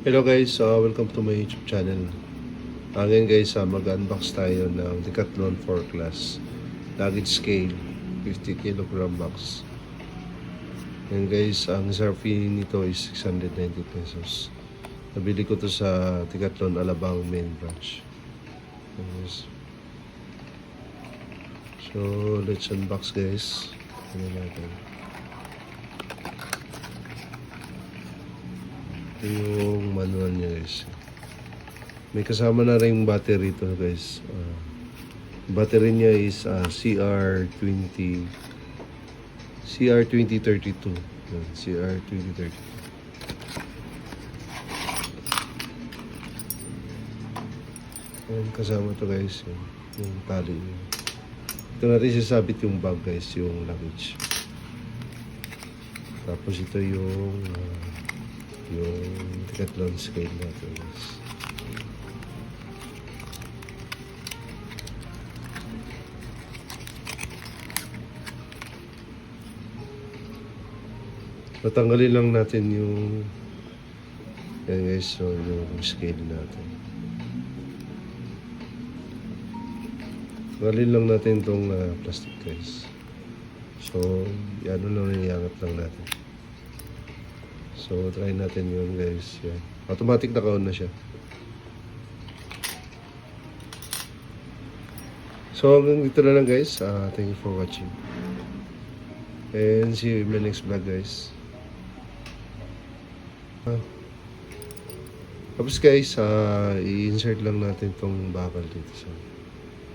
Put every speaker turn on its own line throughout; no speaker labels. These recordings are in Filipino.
Hello guys, welcome to my YouTube channel. Ngayon guys, mag-unbox tayo ng Decathlon 4 class luggage scale 50 kg box. Ngayon guys, ang SRP nito is 690 pesos. Nabili ko to sa Decathlon Alabang main branch. Yes. So let's unbox guys. Tingnan natin. Yung manual niya guys. May kasama na rin yung battery ito guys. Battery niya is CR2032. CR2032. Ayan, kasama to guys. Yung tali. Ito natin sasabit yung bag guys, yung luggage. Tapos ito yung Decathlon scale natin guys. Tatanggalin lang natin yung yan guys, so yung scale natin. Tanggalin lang natin itong plastic guys. So yan lang, iangat lang natin. So, try natin yun guys. Yan. Automatic naka-on na siya. So, hanggang dito na lang guys. Thank you for watching. And see you in my next vlog guys. Tapos guys, i-insert lang natin tong bakal dito. So,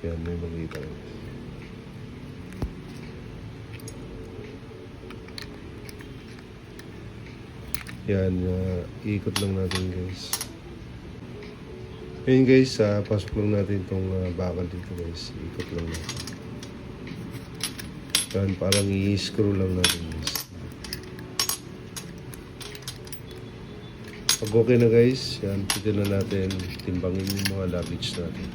yan, may makita guys. Yan, ikot lang natin guys. Ngayon guys, pasok lang natin itong bakal dito guys. Ikot lang natin. Yan, parang i-screw lang natin guys. Pag okay na guys, yan, pwede na natin timbangin yung mga luggage natin.